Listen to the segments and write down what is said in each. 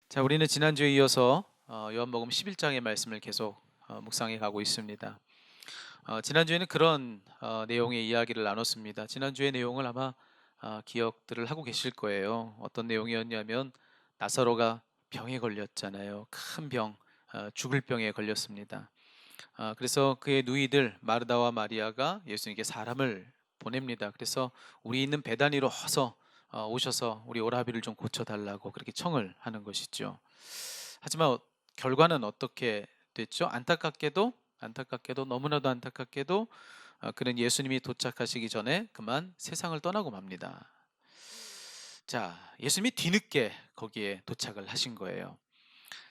자, 우리는 지난주에 이어서 요한복음 11장의 말씀을 계속 묵상해 가고 있습니다. 지난주에는 그런 내용의 이야기를 나눴습니다. 지난주의 내용을 아마 기억들을 하고 계실 거예요. 어떤 내용이었냐면 나사로가 병에 걸렸잖아요. 큰 병, 죽을 병에 걸렸습니다. 그래서 그의 누이들 마르다와 마리아가 예수님께 사람을 보냅니다. 그래서 우리 있는 베다니로 어서 오셔서 우리 오라비를 좀 고쳐달라고 그렇게 청을 하는 것이죠. 하지만 결과는 어떻게 됐죠? 안타깝게도 너무나도 안타깝게도 그는 예수님이 도착하시기 전에 그만 세상을 떠나고 맙니다. 자, 예수님이 뒤늦게 거기에 도착을 하신 거예요.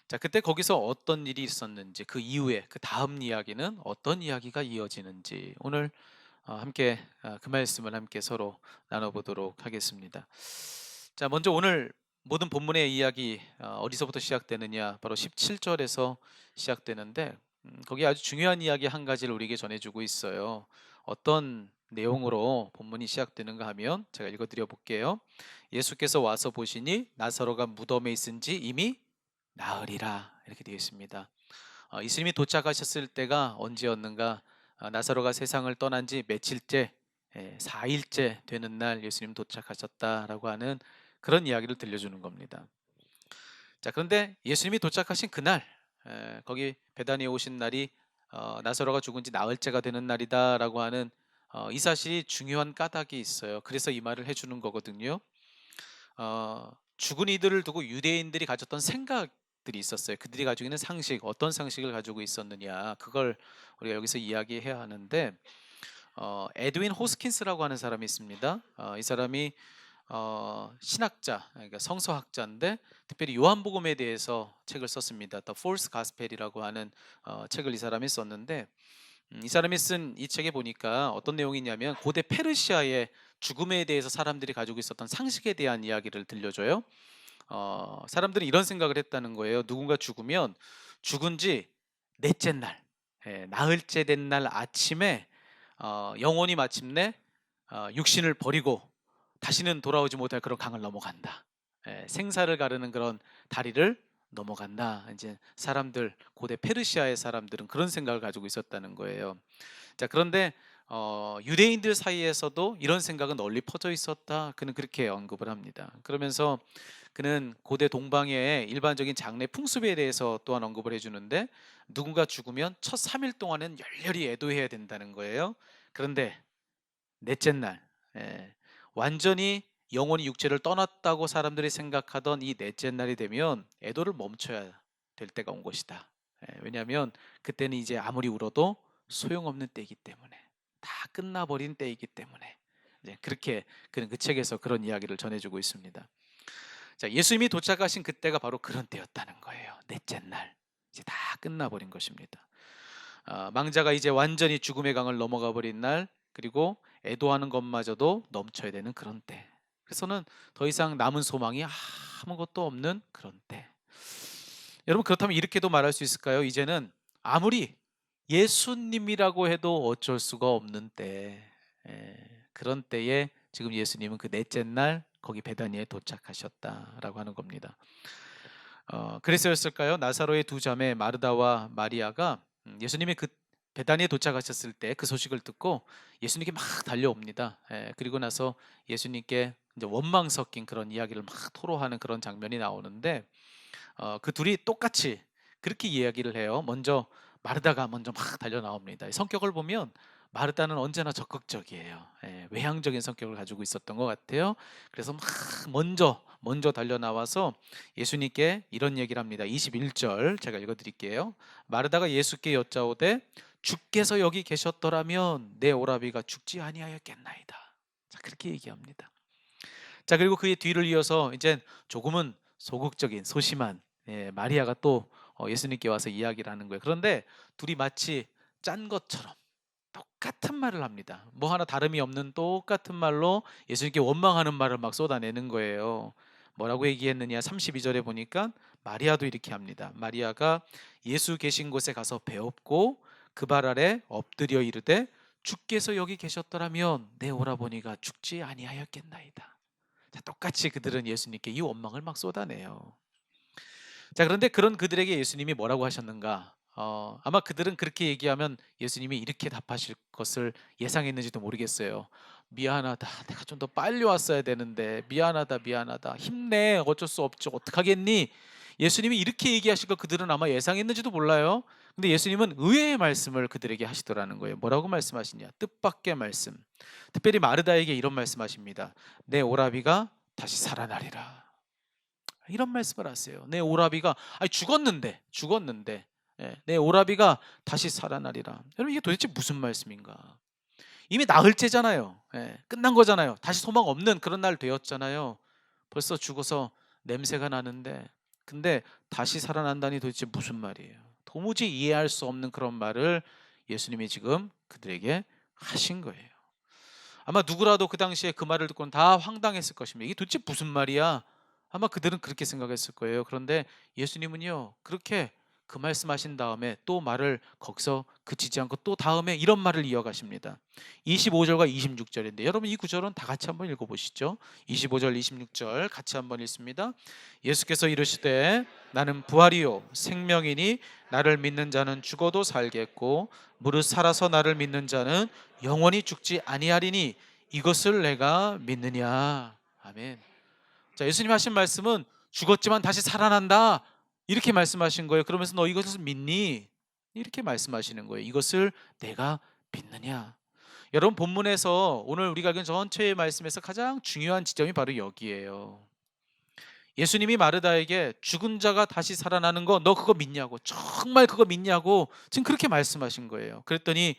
자, 그때 거기서 어떤 일이 있었는지, 그 이후에 그 다음 이야기는 어떤 이야기가 이어지는지 오늘 함께 그 말씀을 함께 서로 나눠보도록 하겠습니다. 자, 먼저 오늘 모든 본문의 이야기 어디서부터 시작되느냐, 바로 17절에서 시작되는데 거기 아주 중요한 이야기 한 가지를 우리에게 전해주고 있어요. 어떤 내용으로 본문이 시작되는가 하면 제가 읽어드려 볼게요. 예수께서 와서 보시니 나사로가 무덤에 있은지 이미 나으리라, 이렇게 되어 있습니다. 예수님이 도착하셨을 때가 언제였는가? 나사로가 세상을 떠난 지 며칠째, 4일째 되는 날 예수님 도착하셨다라고 하는 그런 이야기를 들려주는 겁니다. 자, 그런데 예수님이 도착하신 그날, 거기 베다니에 오신 날이 나사로가 죽은 지 나흘째가 되는 날이다라고 하는 이 사실이 중요한 까닭이 있어요. 그래서 이 말을 해주는 거거든요. 죽은 이들을 두고 유대인들이 가졌던 생각들이 있었어요. 그들이 가지고 있는 상식, 어떤 상식을 가지고 있었느냐, 그걸 우리가 여기서 이야기해야 하는데, 에드윈 호스킨스라고 하는 사람이 있습니다. 이 사람이 신학자, 그러니까 성서학자인데 특별히 요한복음에 대해서 책을 썼습니다. The False Gospel이라고 하는 책을 이 사람이 썼는데, 이 사람이 쓴 이 책에 보니까 어떤 내용이냐면 고대 페르시아의 죽음에 대해서 사람들이 가지고 있었던 상식에 대한 이야기를 들려줘요. 사람들이 이런 생각을 했다는 거예요. 누군가 죽으면 죽은 지 넷째 날, 나흘째 된 날 아침에 영혼이 마침내 육신을 버리고 다시는 돌아오지 못할 그런 강을 넘어간다. 생사를 가르는 그런 다리를 넘어간다. 이제 사람들, 고대 페르시아의 사람들은 그런 생각을 가지고 있었다는 거예요. 자, 그런데 유대인들 사이에서도 이런 생각은 널리 퍼져 있었다. 그는 그렇게 언급을 합니다. 그러면서 그는 고대 동방의 일반적인 장례 풍습에 대해서 또한 언급을 해주는데, 누군가 죽으면 첫 3일 동안은 열렬히 애도해야 된다는 거예요. 그런데 넷째 날, 완전히 영혼이 육체를 떠났다고 사람들이 생각하던 이 넷째 날이 되면 애도를 멈춰야 될 때가 온 것이다. 왜냐하면 그때는 이제 아무리 울어도 소용없는 때이기 때문에, 다 끝나버린 때이기 때문에, 이제 그렇게 그는 그 책에서 그런 이야기를 전해주고 있습니다. 자, 예수님이 도착하신 그때가 바로 그런 때였다는 거예요. 넷째 날, 이제 다 끝나버린 것입니다. 망자가 이제 완전히 죽음의 강을 넘어가 버린 날, 그리고 애도하는 것마저도 넘쳐야 되는 그런 때. 그래서는 더 이상 남은 소망이 아무것도 없는 그런 때. 여러분, 그렇다면 이렇게도 말할 수 있을까요? 이제는 아무리 예수님이라고 해도 어쩔 수가 없는 때, 그런 때에 지금 예수님은 그 넷째 날 거기 베다니에 도착하셨다라고 하는 겁니다. 그래서였을까요? 나사로의 두 자매 마르다와 마리아가 예수님이 그 베다니에 도착하셨을 때 그 소식을 듣고 예수님께 막 달려옵니다. 그리고 나서 예수님께 이제 원망 섞인 그런 이야기를 막 토로하는 그런 장면이 나오는데, 그 둘이 똑같이 그렇게 이야기를 해요. 먼저 마르다가 먼저 막 달려 나옵니다. 성격을 보면 마르다는 언제나 적극적이에요. 외향적인 성격을 가지고 있었던 것 같아요. 그래서 막 먼저 달려 나와서 예수님께 이런 얘기를 합니다. 21절 제가 읽어드릴게요. 마르다가 예수께 여짜오되 주께서 여기 계셨더라면 내 오라비가 죽지 아니하였겠나이다. 자, 그렇게 얘기합니다. 자, 그리고 그의 뒤를 이어서 이제 조금은 소극적인 소심한 마리아가 또 예수님께 와서 이야기를 하는 거예요. 그런데 둘이 마치 짠 것처럼 똑같은 말을 합니다. 뭐 하나 다름이 없는 똑같은 말로 예수님께 원망하는 말을 막 쏟아내는 거예요. 뭐라고 얘기했느냐? 32절에 보니까 마리아도 이렇게 합니다. 마리아가 예수 계신 곳에 가서 배웠고 그 발 아래 엎드려 이르되 주께서 여기 계셨더라면 내 오라버니가 죽지 아니하였겠나이다. 자, 똑같이 그들은 예수님께 이 원망을 막 쏟아내요. 자, 그런데 그런 그들에게 예수님이 뭐라고 하셨는가? 아마 그들은 그렇게 얘기하면 예수님이 이렇게 답하실 것을 예상했는지도 모르겠어요. 미안하다. 내가 좀 더 빨리 왔어야 되는데. 미안하다, 미안하다. 힘내. 어쩔 수 없죠. 어떡하겠니? 예수님이 이렇게 얘기하실 걸 그들은 아마 예상했는지도 몰라요. 근데 예수님은 의외의 말씀을 그들에게 하시더라는 거예요. 뭐라고 말씀하시냐? 뜻밖의 말씀. 특별히 마르다에게 이런 말씀하십니다. 내 오라비가 다시 살아나리라. 이런 말씀을 하세요. 내 오라비가 죽었는데 내 오라비가 다시 살아나리라. 여러분, 이게 도대체 무슨 말씀인가? 이미 나흘째잖아요. 끝난 거잖아요. 다시 소망 없는 그런 날 되었잖아요. 벌써 죽어서 냄새가 나는데, 근데 다시 살아난다니 도대체 무슨 말이에요? 도무지 이해할 수 없는 그런 말을 예수님이 지금 그들에게 하신 거예요. 아마 누구라도 그 당시에 그 말을 듣고는 다 황당했을 것입니다. 이게 도대체 무슨 말이야? 아마 그들은 그렇게 생각했을 거예요. 그런데 예수님은요, 그렇게 그 말씀하신 다음에 또 말을 거기서 그치지 않고 또 다음에 이런 말을 이어가십니다. 25절과 26절인데 여러분, 이 구절은 다 같이 한번 읽어보시죠. 25절 26절 같이 한번 읽습니다. 예수께서 이르시되 나는 부활이요 생명이니 나를 믿는 자는 죽어도 살겠고 무릇 살아서 나를 믿는 자는 영원히 죽지 아니하리니 이것을 내가 믿느냐. 아멘. 자, 예수님 하신 말씀은 죽었지만 다시 살아난다, 이렇게 말씀하신 거예요. 그러면서 너 이것을 믿니? 이렇게 말씀하시는 거예요. 이것을 내가 믿느냐. 여러분, 본문에서 오늘 우리가 읽은 전체의 말씀에서 가장 중요한 지점이 바로 여기에요. 예수님이 마르다에게 죽은 자가 다시 살아나는 거 너 그거 믿냐고, 정말 그거 믿냐고 지금 그렇게 말씀하신 거예요. 그랬더니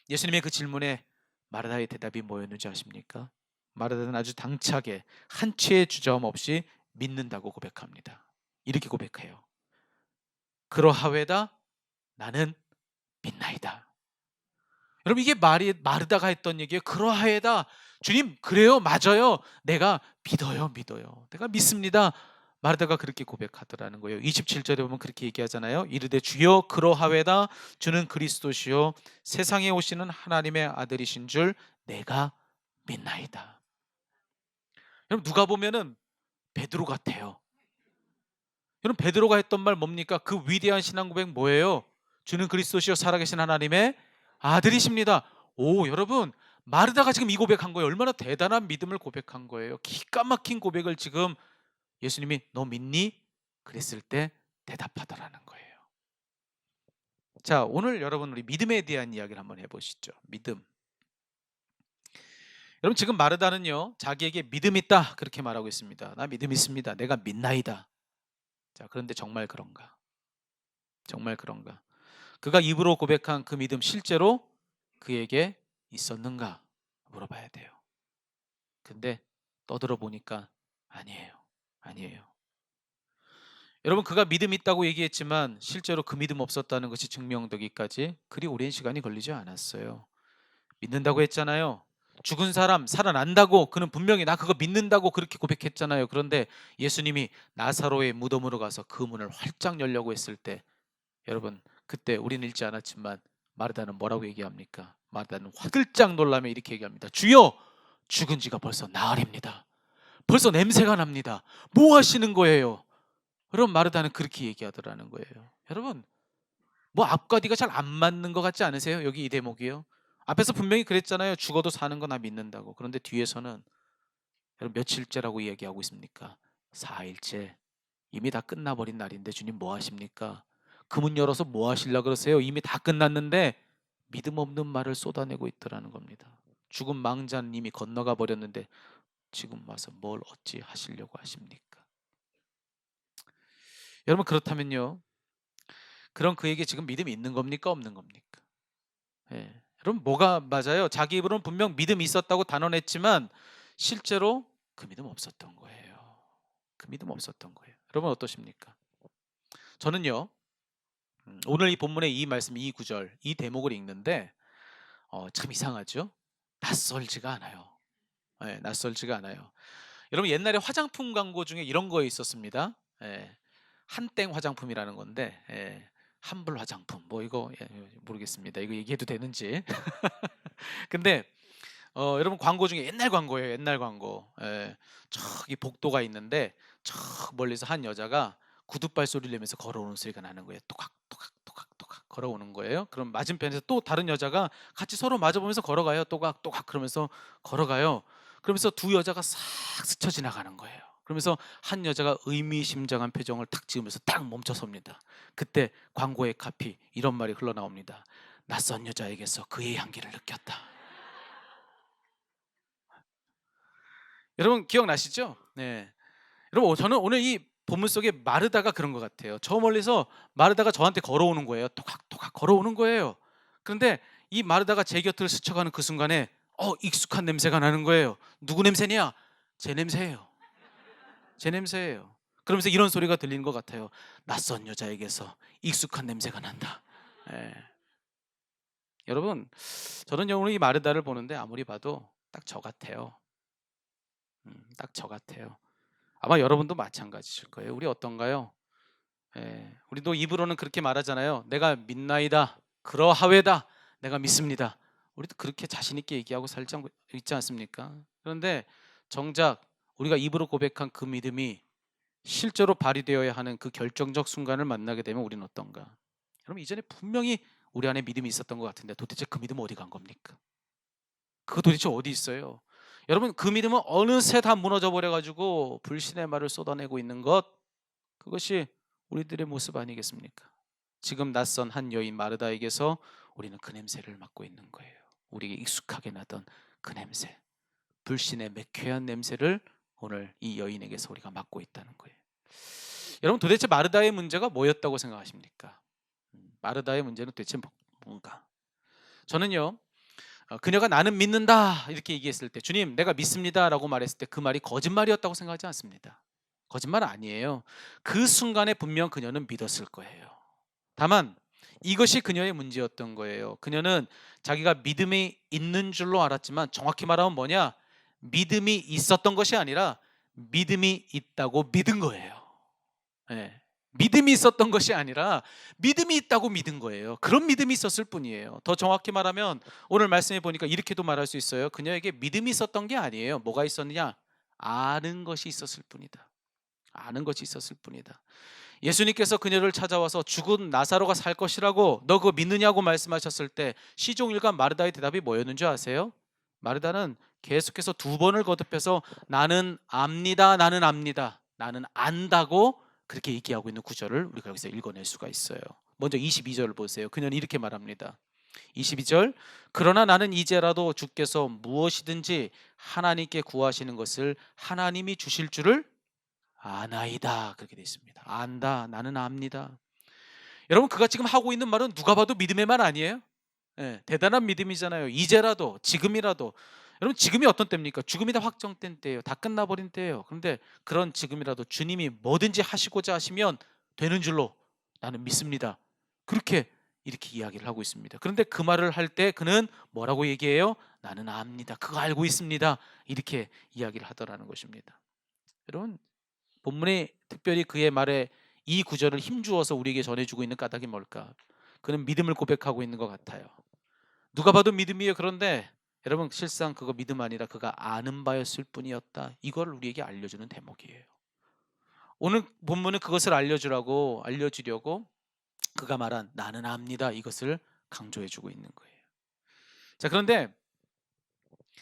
예수님의 그 질문에 마르다의 대답이 뭐였는지 아십니까? 마르다는 아주 당차게 한 치의 주저함 없이 믿는다고 고백합니다. 이렇게 고백해요. 그러하외다 나는 믿나이다. 여러분, 이게 마르다가 했던 얘기예요. 그러하에다 주님, 그래요, 맞아요, 내가 믿어요, 내가 믿습니다. 마르다가 그렇게 고백하더라는 거예요. 27절에 보면 그렇게 얘기하잖아요. 이르되 주여 그러하외다 주는 그리스도시요 세상에 오시는 하나님의 아들이신 줄 내가 믿나이다. 여러분, 누가 보면은 베드로 같아요. 여러분, 베드로가 했던 말 뭡니까? 그 위대한 신앙 고백 뭐예요? 주는 그리스도시요 살아계신 하나님의 아들이십니다. 오, 여러분, 마르다가 지금 이 고백한 거예요. 얼마나 대단한 믿음을 고백한 거예요. 기가 막힌 고백을 지금 예수님이 너 믿니? 그랬을 때 대답하더라는 거예요. 자, 오늘 여러분 우리 믿음에 대한 이야기를 한번 해보시죠. 믿음. 여러분, 지금 마르다는요 자기에게 믿음 있다 그렇게 말하고 있습니다. 나 믿음 있습니다. 내가 믿나이다. 자, 그런데 정말 그런가? 정말 그런가? 그가 입으로 고백한 그 믿음 실제로 그에게 있었는가 물어봐야 돼요. 근데 떠들어 보니까 아니에요. 여러분, 그가 믿음 있다고 얘기했지만 실제로 그 믿음 없었다는 것이 증명되기까지 그리 오랜 시간이 걸리지 않았어요. 믿는다고 했잖아요. 죽은 사람 살아난다고 그는 분명히 나 그거 믿는다고 그렇게 고백했잖아요. 그런데 예수님이 나사로의 무덤으로 가서 그 문을 활짝 열려고 했을 때, 여러분, 그때 우리는 읽지 않았지만 마르다는 뭐라고 얘기합니까? 마르다는 화들짝 놀라며 이렇게 얘기합니다. 주여, 죽은 지가 벌써 나흘입니다. 벌써 냄새가 납니다. 뭐 하시는 거예요? 그럼 마르다는 그렇게 얘기하더라는 거예요. 여러분, 뭐 앞과 뒤가 잘 안 맞는 것 같지 않으세요? 여기 이 대목이요. 앞에서 분명히 그랬잖아요. 죽어도 사는 거 나 믿는다고. 그런데 뒤에서는 여러분 며칠째라고 이야기하고 있습니까? 4일째. 이미 다 끝나버린 날인데 주님 뭐 하십니까? 그 문 열어서 뭐 하시려고 그러세요? 이미 다 끝났는데 믿음 없는 말을 쏟아내고 있더라는 겁니다. 죽은 망자는 이미 건너가 버렸는데 지금 와서 뭘 어찌 하시려고 하십니까? 여러분, 그렇다면요, 그럼 그에게 지금 믿음이 있는 겁니까 없는 겁니까? 예. 여러분, 뭐가 맞아요? 자기 입으로는 분명 믿음이 있었다고 단언했지만 실제로 그 믿음 없었던 거예요. 그 믿음 없었던 거예요. 여러분, 어떠십니까? 저는요, 오늘 이 본문의 이 말씀, 이 구절, 이 대목을 읽는데 참 이상하죠? 낯설지가 않아요. 낯설지가 않아요. 여러분, 옛날에 화장품 광고 중에 이런 거 있었습니다. 한땡 화장품이라는 건데, 한불 화장품 뭐 이거 모르겠습니다. 이거 얘기해도 되는지. 근데 여러분, 광고 중에 옛날 광고예요. 옛날 광고. 저기 복도가 있는데 저 멀리서 한 여자가 구둣발 소리를 내면서 걸어오는 소리가 나는 거예요. 또각또각또각또각 걸어오는 거예요. 그럼 맞은편에서 또 다른 여자가 같이 서로 마주보면서 걸어가요. 또각또각 그러면서 걸어가요. 그러면서 두 여자가 싹 스쳐 지나가는 거예요. 그러면서 한 여자가 의미심장한 표정을 탁 지으면서 딱 멈춰섭니다. 그때 광고의 카피 이런 말이 흘러나옵니다. 낯선 여자에게서 그의 향기를 느꼈다. 여러분 기억나시죠? 네. 여러분 저는 오늘 이 본문 속에 마르다가 그런 것 같아요. 저 멀리서 마르다가 저한테 걸어오는 거예요. 토각토각 걸어오는 거예요. 그런데 이 마르다가 제 곁을 스쳐가는 그 순간에 익숙한 냄새가 나는 거예요. 누구 냄새냐? 제 냄새예요. 제 냄새예요. 그러면서 이런 소리가 들리는 것 같아요. 낯선 여자에게서 익숙한 냄새가 난다. 예. 여러분 저는 오늘 이 마르다를 보는데 아무리 봐도 딱 저 같아요. 딱 저 같아요. 아마 여러분도 마찬가지실 거예요. 우리 어떤가요? 예, 우리도 입으로는 그렇게 말하잖아요. 내가 믿나이다. 그러하외다. 내가 믿습니다. 우리도 그렇게 자신 있게 얘기하고 살지 있지 않습니까? 그런데 정작 우리가 입으로 고백한 그 믿음이 실제로 발휘되어야 하는 그 결정적 순간을 만나게 되면 우리는 어떤가? 여러분 이전에 분명히 우리 안에 믿음이 있었던 것 같은데 도대체 그 믿음은 어디 간 겁니까? 그거 도대체 어디 있어요? 여러분 그 믿음은 어느새 다 무너져 버려가지고 불신의 말을 쏟아내고 있는 것, 그것이 우리들의 모습 아니겠습니까? 지금 낯선 한 여인 마르다에게서 우리는 그 냄새를 맡고 있는 거예요. 우리에게 익숙하게 나던 그 냄새, 불신의 매캐한 냄새를 오늘 이 여인에게서 우리가 맡고 있다는 거예요. 여러분 도대체 마르다의 문제가 뭐였다고 생각하십니까? 마르다의 문제는 도대체 뭔가? 저는요 그녀가 나는 믿는다 이렇게 얘기했을 때, 주님 내가 믿습니다 라고 말했을 때 그 말이 거짓말이었다고 생각하지 않습니다. 거짓말 아니에요. 그 순간에 분명 그녀는 믿었을 거예요. 다만 이것이 그녀의 문제였던 거예요. 그녀는 자기가 믿음이 있는 줄로 알았지만 정확히 말하면 뭐냐? 믿음이 있었던 것이 아니라 믿음이 있다고 믿은 거예요. 네. 믿음이 있었던 것이 아니라 믿음이 있다고 믿은 거예요. 그런 믿음이 있었을 뿐이에요. 더 정확히 말하면 오늘 말씀해 보니까 이렇게도 말할 수 있어요. 그녀에게 믿음이 있었던 게 아니에요. 뭐가 있었느냐? 아는 것이 있었을 뿐이다. 아는 것이 있었을 뿐이다. 예수님께서 그녀를 찾아와서 죽은 나사로가 살 것이라고 너 그거 믿느냐고 말씀하셨을 때 시종일관 마르다의 대답이 뭐였는 줄 아세요? 마르다는 계속해서 두 번을 거듭해서 나는 압니다, 나는 압니다, 나는 안다고 그렇게 얘기하고 있는 구절을 우리가 여기서 읽어낼 수가 있어요. 먼저 22절을 보세요. 그녀는 이렇게 말합니다. 22절, 그러나 나는 이제라도 주께서 무엇이든지 하나님께 구하시는 것을 하나님이 주실 줄을 아나이다, 그렇게 되어 있습니다. 안다, 나는 압니다. 여러분 그가 지금 하고 있는 말은 누가 봐도 믿음의 말 아니에요? 예, 대단한 믿음이잖아요. 이제라도, 지금이라도. 여러분 지금이 어떤 때입니까? 죽음이 다 확정된 때예요. 다 끝나버린 때예요. 그런데 그런 지금이라도 주님이 뭐든지 하시고자 하시면 되는 줄로 나는 믿습니다. 그렇게 이렇게 이야기를 하고 있습니다. 그런데 그 말을 할 때 그는 뭐라고 얘기해요? 나는 압니다. 그거 알고 있습니다. 이렇게 이야기를 하더라는 것입니다. 여러분 본문에 특별히 그의 말에 이 구절을 힘주어서 우리에게 전해주고 있는 까닭이 뭘까? 그는 믿음을 고백하고 있는 것 같아요. 누가 봐도 믿음이에요. 그런데 여러분 실상 그거 믿음 아니라 그가 아는 바였을 뿐이었다. 이걸 우리에게 알려주는 대목이에요. 오늘 본문은 그것을 알려주려고 그가 말한 나는 압니다 이것을 강조해주고 있는 거예요. 자, 그런데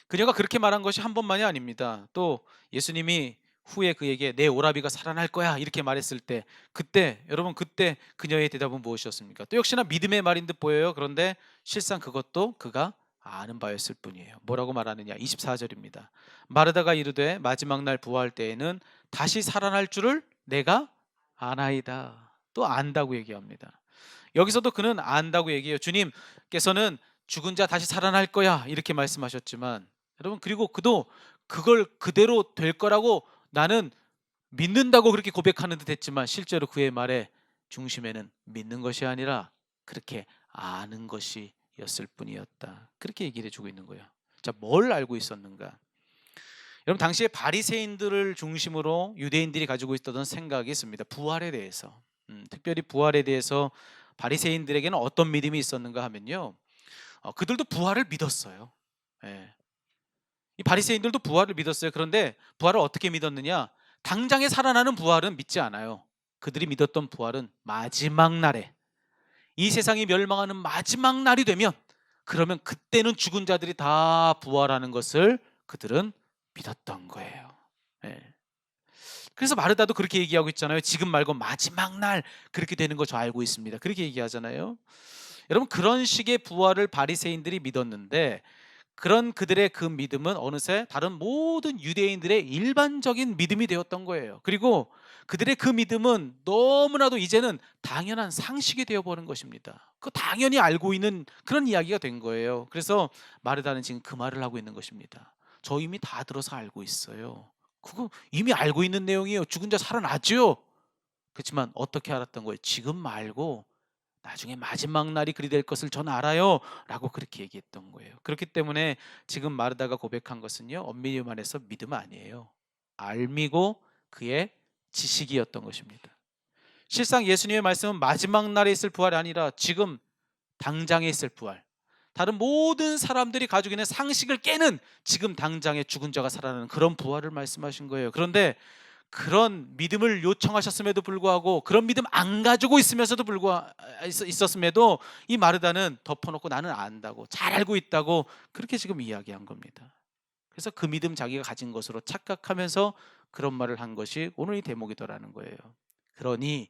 그녀가 그렇게 말한 것이 한 번만이 아닙니다. 또 예수님이 후에 그에게 내 오라비가 살아날 거야 이렇게 말했을 때 그때 여러분 그때 그녀의 대답은 무엇이었습니까? 또 역시나 믿음의 말인 듯 보여요. 그런데 실상 그것도 그가 아는 바였을 뿐이에요. 뭐라고 말하느냐? 24절입니다. 마르다가 이르되 마지막 날 부활 때에는 다시 살아날 줄을 내가 아나이다. 또 안다고 얘기합니다. 여기서도 그는 안다고 얘기해요. 주님께서는 죽은 자 다시 살아날 거야 이렇게 말씀하셨지만 여러분 그리고 그도 그걸 그대로 될 거라고 나는 믿는다고 그렇게 고백하는 듯 했지만 실제로 그의 말의 중심에는 믿는 것이 아니라 그렇게 아는 것이었을 뿐이었다. 그렇게 얘기를 해주고 있는 거예요. 자, 뭘 알고 있었는가? 여러분 당시에 바리새인들을 중심으로 유대인들이 가지고 있었던 생각이 있습니다. 부활에 대해서. 특별히 부활에 대해서 바리새인들에게는 어떤 믿음이 있었는가 하면요. 그들도 부활을 믿었어요. 예. 이 바리새인들도 부활을 믿었어요. 그런데 부활을 어떻게 믿었느냐? 당장에 살아나는 부활은 믿지 않아요. 그들이 믿었던 부활은 마지막 날에, 이 세상이 멸망하는 마지막 날이 되면, 그러면 그때는 죽은 자들이 다 부활하는 것을 그들은 믿었던 거예요. 예. 그래서 마르다도 그렇게 얘기하고 있잖아요. 지금 말고 마지막 날 그렇게 되는 거 저 알고 있습니다. 그렇게 얘기하잖아요. 여러분, 그런 식의 부활을 바리새인들이 믿었는데, 그런 그들의 그 믿음은 어느새 다른 모든 유대인들의 일반적인 믿음이 되었던 거예요. 그리고 그들의 그 믿음은 너무나도 이제는 당연한 상식이 되어버린 것입니다. 그 당연히 알고 있는 그런 이야기가 된 거예요. 그래서 마르다는 지금 그 말을 하고 있는 것입니다. 저 이미 다 들어서 알고 있어요. 그거 이미 알고 있는 내용이에요. 죽은 자 살아나죠. 그렇지만 어떻게 알았던 거예요? 지금 말고 나중에 마지막 날이 그리 될 것을 전 알아요 라고 그렇게 얘기했던 거예요. 그렇기 때문에 지금 마르다가 고백한 것은요, 엄밀히 말해서 믿음 아니에요. 알미고 그의 지식이었던 것입니다. 실상 예수님의 말씀은 마지막 날에 있을 부활이 아니라 지금 당장에 있을 부활, 다른 모든 사람들이 가지고 있는 상식을 깨는 지금 당장에 죽은 자가 살아나는 그런 부활을 말씀하신 거예요. 그런데 그런 믿음을 요청하셨음에도 불구하고, 그런 믿음 안 가지고 있었음에도 이 마르다는 덮어놓고 나는 안다고, 잘 알고 있다고 그렇게 지금 이야기한 겁니다. 그래서 그 믿음 자기가 가진 것으로 착각하면서 그런 말을 한 것이 오늘 이 대목이더라는 거예요. 그러니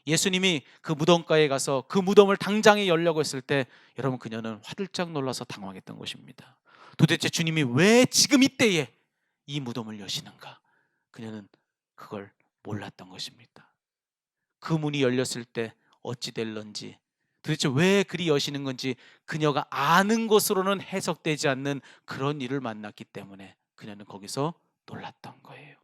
예수님이 그 무덤가에 가서 그 무덤을 당장에 열려고 했을 때, 여러분, 그녀는 화들짝 놀라서 당황했던 것입니다. 도대체 주님이 왜 지금 이때에 이 무덤을 여시는가? 그녀는 그걸 몰랐던 것입니다. 그 문이 열렸을 때 어찌 될런지, 도대체 왜 그리 여시는 건지 그녀가 아는 것으로는 해석되지 않는 그런 일을 만났기 때문에 그녀는 거기서 놀랐던 거예요.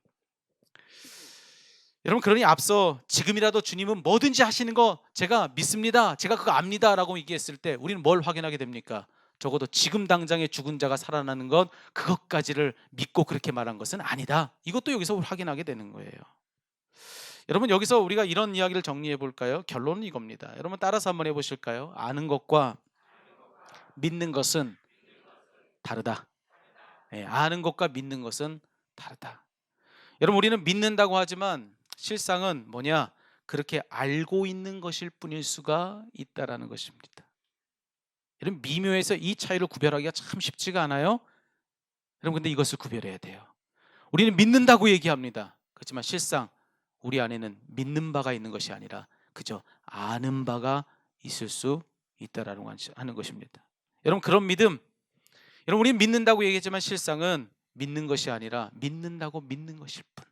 여러분, 그러니 앞서 지금이라도 주님은 뭐든지 하시는 거 제가 믿습니다, 제가 그거 압니다 라고 얘기했을 때 우리는 뭘 확인하게 됩니까? 적어도 지금 당장에 죽은 자가 살아나는 것, 그것까지를 믿고 그렇게 말한 것은 아니다. 이것도 여기서 확인하게 되는 거예요. 여러분, 여기서 우리가 이런 이야기를 정리해 볼까요? 결론은 이겁니다. 여러분, 따라서 한번 해보실까요? 아는 것과 믿는 것은 다르다. 네, 아는 것과 믿는 것은 다르다. 여러분, 우리는 믿는다고 하지만 실상은 뭐냐? 그렇게 알고 있는 것일 뿐일 수가 있다라는 것입니다. 여러분, 미묘해서 이 차이를 구별하기가 참 쉽지가 않아요. 여러분, 근데 이것을 구별해야 돼요. 우리는 믿는다고 얘기합니다. 그렇지만 실상 우리 안에는 믿는 바가 있는 것이 아니라 그저 아는 바가 있을 수 있다라는 하는 것입니다. 여러분, 그런 믿음, 여러분, 우리는 믿는다고 얘기했지만 실상은 믿는 것이 아니라 믿는다고 믿는 것일 뿐,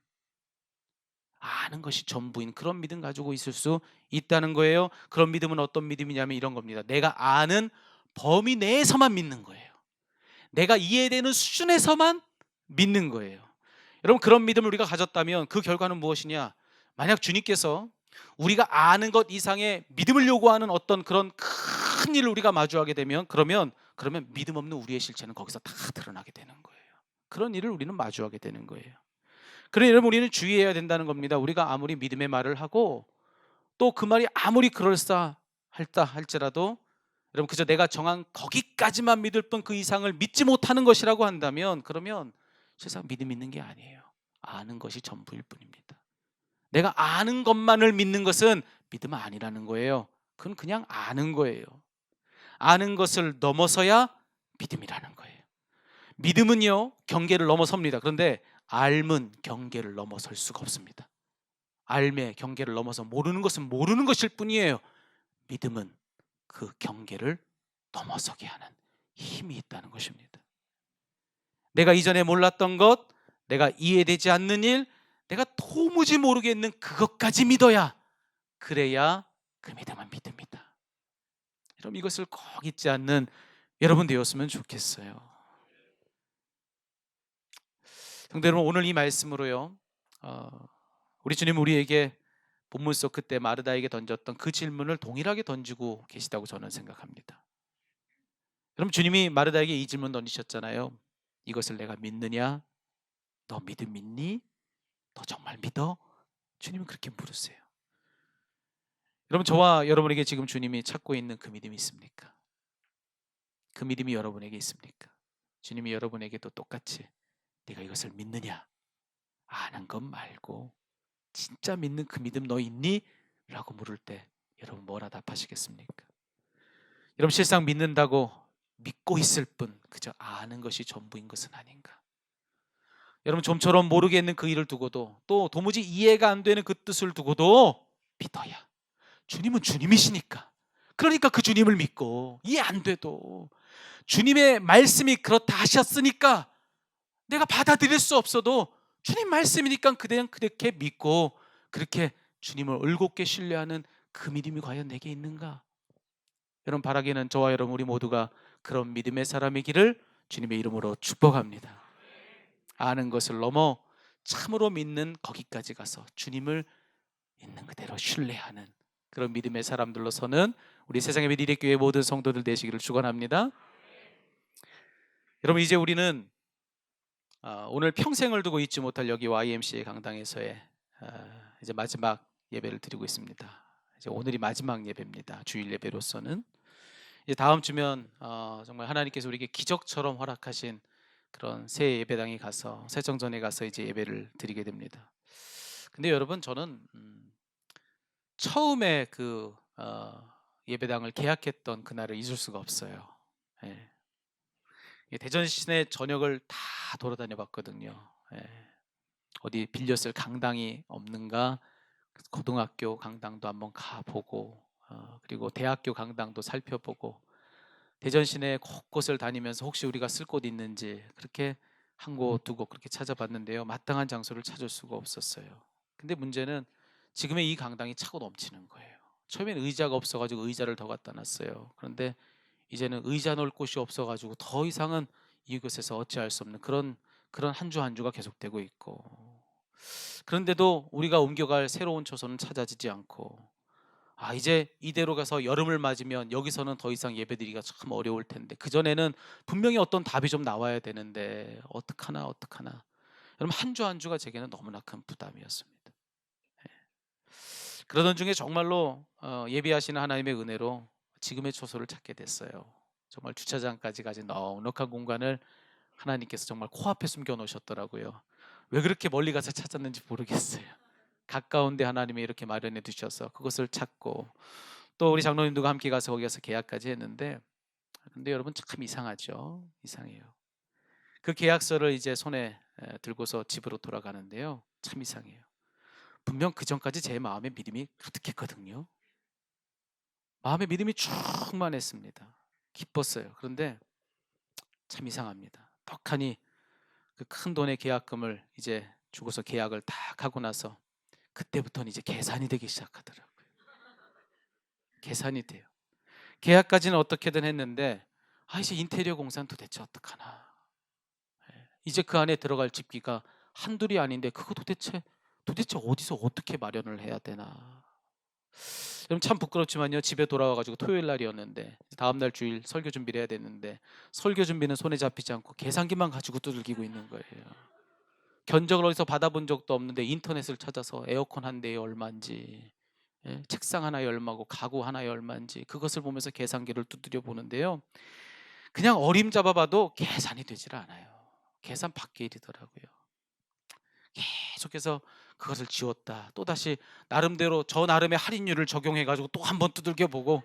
아는 것이 전부인 그런 믿음 가지고 있을 수 있다는 거예요. 그런 믿음은 어떤 믿음이냐면 이런 겁니다. 내가 아는 범위 내에서만 믿는 거예요. 내가 이해되는 수준에서만 믿는 거예요. 여러분, 그런 믿음을 우리가 가졌다면 그 결과는 무엇이냐? 만약 주님께서 우리가 아는 것 이상의 믿음을 요구하는 어떤 그런 큰 일을 우리가 마주하게 되면, 그러면 믿음 없는 우리의 실체는 거기서 다 드러나게 되는 거예요. 그런 일을 우리는 마주하게 되는 거예요. 그러니 여러분, 우리는 주의해야 된다는 겁니다. 우리가 아무리 믿음의 말을 하고 또 그 말이 아무리 그럴싸하다 할지라도, 여러분, 그저 내가 정한 거기까지만 믿을 뿐 그 이상을 믿지 못하는 것이라고 한다면, 그러면 세상 믿음 있는 게 아니에요. 아는 것이 전부일 뿐입니다. 내가 아는 것만을 믿는 것은 믿음 아니라는 거예요. 그건 그냥 아는 거예요. 아는 것을 넘어서야 믿음이라는 거예요. 믿음은요, 경계를 넘어섭니다. 그런데 알면 경계를 넘어설 수가 없습니다. 알매 경계를 넘어서 모르는 것은 모르는 것일 뿐이에요. 믿음은 그 경계를 넘어서게 하는 힘이 있다는 것입니다. 내가 이전에 몰랐던 것, 내가 이해되지 않는 일, 내가 도무지 모르겠는 그것까지 믿어야, 그래야 그 믿음은 믿음이다. 여러분, 이것을 꼭 잊지 않는 여러분 되었으면 좋겠어요. 성도 여러분, 오늘 이 말씀으로요, 우리 주님 우리에게 본문 속 그때 마르다에게 던졌던 그 질문을 동일하게 던지고 계시다고 저는 생각합니다. 여러분, 주님이 마르다에게 이 질문 던지셨잖아요. 이것을 내가 믿느냐? 너 믿음 있니? 너 정말 믿어? 주님은 그렇게 물으세요. 여러분, 저와 여러분에게 지금 주님이 찾고 있는 그 믿음이 있습니까? 그 믿음이 여러분에게 있습니까? 주님이 여러분에게도 똑같이 네가 이것을 믿느냐? 아는 것 말고 진짜 믿는 그 믿음 너 있니? 라고 물을 때 여러분 뭐라 답하시겠습니까? 여러분 실상 믿는다고 믿고 있을 뿐 그저 아는 것이 전부인 것은 아닌가? 여러분 좀처럼 모르겠는 그 일을 두고도 또 도무지 이해가 안 되는 그 뜻을 두고도 믿어야 주님은 주님이시니까 그러니까 그 주님을 믿고 이해 안 돼도 주님의 말씀이 그렇다 하셨으니까 내가 받아들일 수 없어도 주님 말씀이니까 그냥 그렇게 믿고 그렇게 주님을 올곧게 신뢰하는 그 믿음이 과연 내게 있는가? 여러분 바라기는 저와 여러분 우리 모두가 그런 믿음의 사람이기를 주님의 이름으로 축복합니다. 아는 것을 넘어 참으로 믿는 거기까지 가서 주님을 있는 그대로 신뢰하는 그런 믿음의 사람들로서는 우리 세상의 미디렉교회 모든 성도들 되시기를 축원합니다. 여러분 이제 우리는 오늘 평생을 두고 잊지 못할 여기 YMCA 강당에서의 이제 마지막 예배를 드리고 있습니다. 이제 오늘이 마지막 예배입니다. 주일 예배로서는 이제 다음 주면 정말 하나님께서 우리에게 기적처럼 허락하신 그런 새 예배당에 가서 새 정전에 가서 이제 예배를 드리게 됩니다. 근데 여러분 저는 처음에 그 예배당을 계약했던 그날을 잊을 수가 없어요. 예. 대전 시내 전역을 다 돌아다녀 봤거든요. 예. 어디 빌렸을 강당이 없는가 고등학교 강당도 한번 가보고 그리고 대학교 강당도 살펴보고 대전 시내 곳곳을 다니면서 혹시 우리가 쓸 곳 있는지 그렇게 한 곳 두 곳 그렇게 찾아봤는데요. 마땅한 장소를 찾을 수가 없었어요. 근데 문제는 지금의 이 강당이 차고 넘치는 거예요. 처음에는 의자가 없어가지고 의자를 더 갖다 놨어요. 그런데 이제는 의자 놓을 곳이 없어가지고 더 이상은 이곳에서 어찌할 수 없는 그런 한 주 한 주가 계속되고 있고 그런데도 우리가 옮겨갈 새로운 초소는 찾아지지 않고 이제 이대로 가서 여름을 맞으면 여기서는 더 이상 예배드리기가 참 어려울 텐데 그전에는 분명히 어떤 답이 좀 나와야 되는데 어떡하나 여러분 한 주 한 주가 제게는 너무나 큰 부담이었습니다. 그러던 중에 정말로 예비하시는 하나님의 은혜로 지금의 초소를 찾게 됐어요. 정말 주차장까지 가진 넉넉한 공간을 하나님께서 정말 코앞에 숨겨 놓으셨더라고요. 왜 그렇게 멀리 가서 찾았는지 모르겠어요. 가까운데 하나님이 이렇게 마련해 두셔서 그것을 찾고 또 우리 장로님들과 함께 가서 거기 가서 계약까지 했는데 근데 여러분 참 이상하죠. 이상해요. 그 계약서를 이제 손에 들고서 집으로 돌아가는데요. 참 이상해요. 분명 그 전까지 제 마음에 믿음이 가득했거든요. 마음에 믿음이 충만했습니다. 기뻤어요. 그런데 참 이상합니다. 떡하니 그 큰 돈의 계약금을 이제 주고서 계약을 딱 하고 나서 그때부터는 이제 계산이 되기 시작하더라고요. 계산이 돼요. 계약까지는 어떻게든 했는데 이제 인테리어 공사는 도대체 어떡하나. 이제 그 안에 들어갈 집기가 한둘이 아닌데 그거 도대체 어디서 어떻게 마련을 해야 되나. 그럼 참 부끄럽지만요. 집에 돌아와가지고 토요일 날이었는데 다음날 주일 설교 준비를 해야 되는데 설교 준비는 손에 잡히지 않고 계산기만 가지고 두들기고 있는 거예요. 견적을 어디서 받아본 적도 없는데 인터넷을 찾아서 에어컨 한 대에 얼마인지 책상 하나에 얼마고 가구 하나에 얼마인지 그것을 보면서 계산기를 두드려 보는데요. 그냥 어림잡아봐도 계산이 되질 않아요. 계산 밖의 일이더라고요. 계속해서 그것을 지웠다 또다시 나름대로 저 나름의 할인율을 적용해가지고 또 한 번 두들겨 보고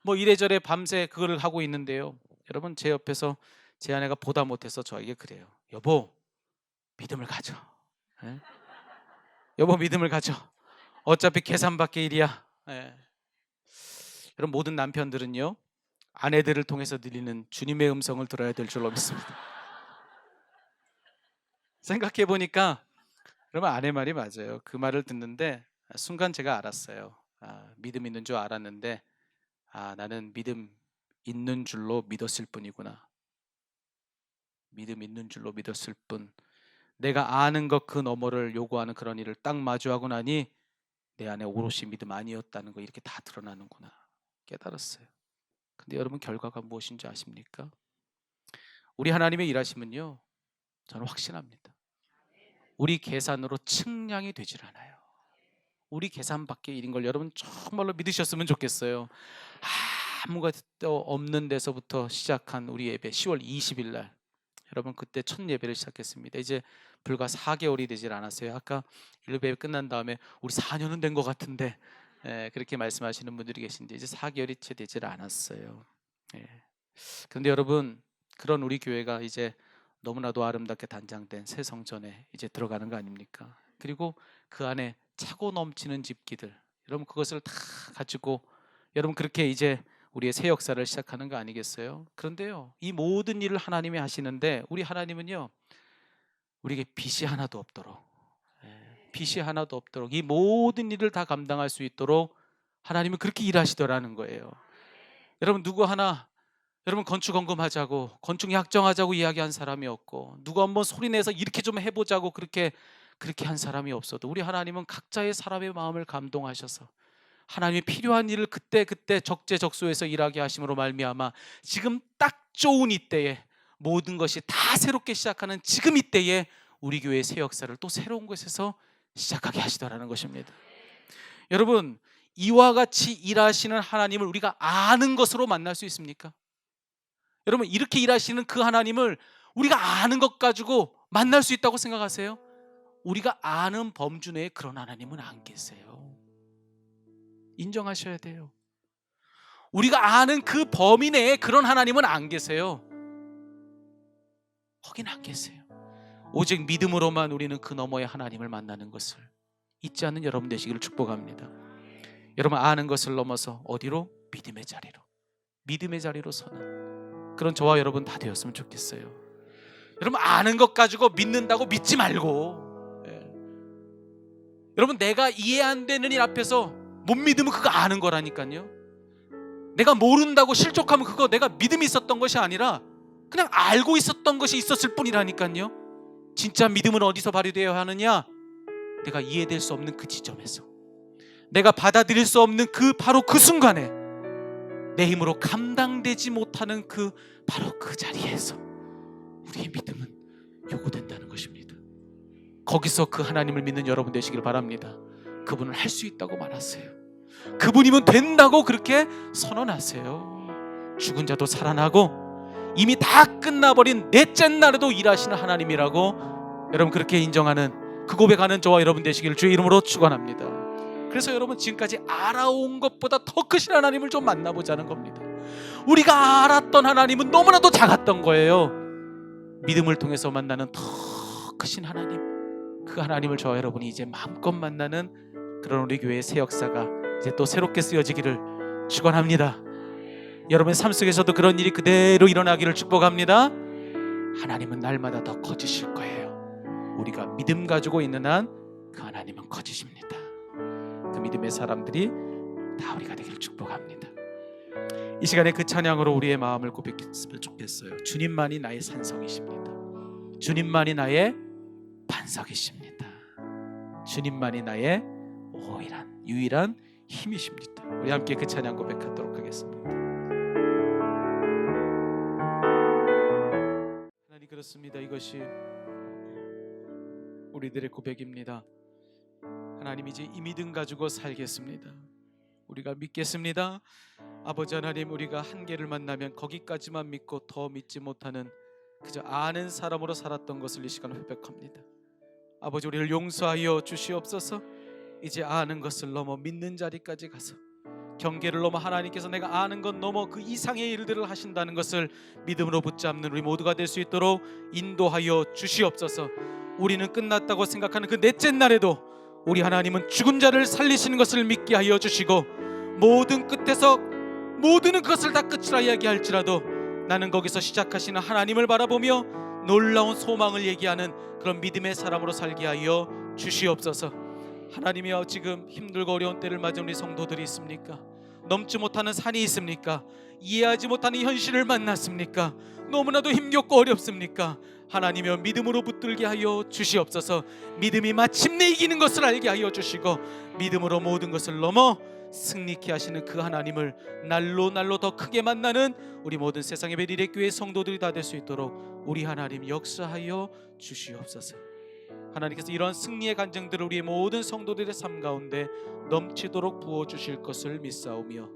뭐 이래저래 밤새 그거를 하고 있는데요. 여러분 제 옆에서 제 아내가 보다 못해서 저에게 그래요. 여보 믿음을 가져. 예? 여보 믿음을 가져. 어차피 계산 밖의 일이야. 예. 여러분 모든 남편들은요 아내들을 통해서 들리는 주님의 음성을 들어야 될 줄로 믿습니다. 생각해 보니까 그러면 아내 말이 맞아요. 그 말을 듣는데 순간 제가 알았어요. 믿음 있는 줄 알았는데 나는 믿음 있는 줄로 믿었을 뿐이구나. 믿음 있는 줄로 믿었을 뿐 내가 아는 것 그 너머를 요구하는 그런 일을 딱 마주하고 나니 내 안에 오롯이 믿음 아니었다는 거 이렇게 다 드러나는구나 깨달았어요. 근데 여러분 결과가 무엇인지 아십니까? 우리 하나님의 일하심은요 저는 확신합니다. 우리 계산으로 측량이 되질 않아요. 우리 계산 밖의 일인 걸 여러분 정말로 믿으셨으면 좋겠어요. 아무것도 없는 데서부터 시작한 우리 예배 10월 20일 날 여러분 그때 첫 예배를 시작했습니다. 이제 불과 4개월이 되질 않았어요. 아까 일베 끝난 다음에 우리 4년은 된 것 같은데, 그렇게 말씀하시는 분들이 계신데 이제 4개월이 채 되질 않았어요. 그런데 여러분, 그런 우리 교회가 이제 너무나도 아름답게 단장된 새 성전에 이제 들어가는 거 아닙니까? 그리고 그 안에 차고 넘치는 집기들, 여러분 그것을 다 가지고 여러분 그렇게 이제 우리의 새 역사를 시작하는 거 아니겠어요? 그런데요, 이 모든 일을 하나님이 하시는데 우리 하나님은요, 우리에게 빚이 하나도 없도록, 빚이 하나도 없도록 이 모든 일을 다 감당할 수 있도록 하나님은 그렇게 일하시더라는 거예요. 여러분 누구 하나, 여러분 건축 헌금하자고, 건축 약정하자고 이야기한 사람이 없고, 누구 한번 소리내서 이렇게 좀 해보자고 그렇게 한 사람이 없어도 우리 하나님은 각자의 사람의 마음을 감동하셔서 하나님이 필요한 일을 그때 적재적소에서 일하게 하심으로 말미암아 지금 딱 좋은 이때에 모든 것이 다 새롭게 시작하는 지금 이때에 우리 교회의 새 역사를 또 새로운 곳에서 시작하게 하시더라는 것입니다. 여러분, 이와 같이 일하시는 하나님을 우리가 아는 것으로 만날 수 있습니까? 여러분, 이렇게 일하시는 그 하나님을 우리가 아는 것 가지고 만날 수 있다고 생각하세요? 우리가 아는 범주 내에 그런 하나님은 안 계세요. 인정하셔야 돼요. 우리가 아는 그 범위 내에 그런 하나님은 안 계세요. 거긴 안 계세요. 오직 믿음으로만 우리는 그 너머의 하나님을 만나는 것을 잊지 않는 여러분 되시기를 축복합니다. 여러분, 아는 것을 넘어서 어디로? 믿음의 자리로 서는 그런 저와 여러분 다 되었으면 좋겠어요. 여러분, 아는 것 가지고 믿는다고 믿지 말고, 여러분 내가 이해 안 되는 일 앞에서 못 믿으면 그거 아는 거라니까요. 내가 모른다고 실족하면 그거 내가 믿음이 있었던 것이 아니라 그냥 알고 있었던 것이 있었을 뿐이라니까요. 진짜 믿음은 어디서 발휘되어야 하느냐? 내가 이해될 수 없는 그 지점에서, 내가 받아들일 수 없는 바로 그 순간에, 내 힘으로 감당되지 못하는 바로 그 자리에서 우리의 믿음은 요구된다는 것입니다. 거기서 그 하나님을 믿는 여러분 되시길 바랍니다. 그분은 할 수 있다고 말하세요. 그분이면 된다고 그렇게 선언하세요. 죽은 자도 살아나고 이미 다 끝나버린 넷째 날에도 일하시는 하나님이라고 여러분 그렇게 인정하는, 그 고백하는 저와 여러분 되시기를 주의 이름으로 축원합니다. 그래서 여러분, 지금까지 알아온 것보다 더 크신 하나님을 좀 만나보자는 겁니다. 우리가 알았던 하나님은 너무나도 작았던 거예요. 믿음을 통해서 만나는 더 크신 하나님, 그 하나님을 저와 여러분이 이제 마음껏 만나는 그런 우리 교회의 새 역사가 이제 또 새롭게 쓰여지기를 축원합니다. 여러분의 삶 속에서도 그런 일이 그대로 일어나기를 축복합니다. 하나님은 날마다 더 커지실 거예요. 우리가 믿음 가지고 있는 한 그 하나님은 커지십니다. 그 믿음의 사람들이 다 우리가 되기를 축복합니다. 이 시간에 그 찬양으로 우리의 마음을 고백했으면 좋겠어요. 주님만이 나의 산성이십니다. 주님만이 나의 반석이십니다. 주님만이 나의 유일한 힘이십니다. 우리 함께 그 찬양 고백하도록 하겠습니다. 하나님, 그렇습니다. 이것이 우리들의 고백입니다. 하나님, 이제 이 믿음 가지고 살겠습니다. 우리가 믿겠습니다. 아버지 하나님, 우리가 한계를 만나면 거기까지만 믿고 더 믿지 못하는 그저 아는 사람으로 살았던 것을 이 시간 회백합니다. 아버지, 우리를 용서하여 주시옵소서. 이제 아는 것을 넘어 믿는 자리까지 가서 경계를 넘어 하나님께서 내가 아는 것 넘어 그 이상의 일들을 하신다는 것을 믿음으로 붙잡는 우리 모두가 될 수 있도록 인도하여 주시옵소서. 우리는 끝났다고 생각하는 그 넷째 날에도 우리 하나님은 죽은 자를 살리시는 것을 믿게 하여 주시고, 모든 끝에서 모든 것을 다 끝이라 이야기할지라도 나는 거기서 시작하시는 하나님을 바라보며 놀라운 소망을 얘기하는 그런 믿음의 사람으로 살게 하여 주시옵소서. 하나님이여, 지금 힘들고 어려운 때를 맞은 우리 성도들이 있습니까? 넘지 못하는 산이 있습니까? 이해하지 못하는 현실을 만났습니까? 너무나도 힘겹고 어렵습니까? 하나님이여, 믿음으로 붙들게 하여 주시옵소서. 믿음이 마침내 이기는 것을 알게 하여 주시고, 믿음으로 모든 것을 넘어 승리케 하시는 그 하나님을 날로 더 크게 만나는 우리 모든 세상의 베리레 교회 성도들이 다 될 수 있도록 우리 하나님 역사하여 주시옵소서. 하나님께서 이러한 승리의 간증들을 우리의 모든 성도들의 삶 가운데 넘치도록 부어주실 것을 믿사오며,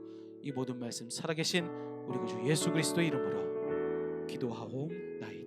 이 모든 말씀 살아계신 우리 구주 예수 그리스도의 이름으로 기도하옵나이다.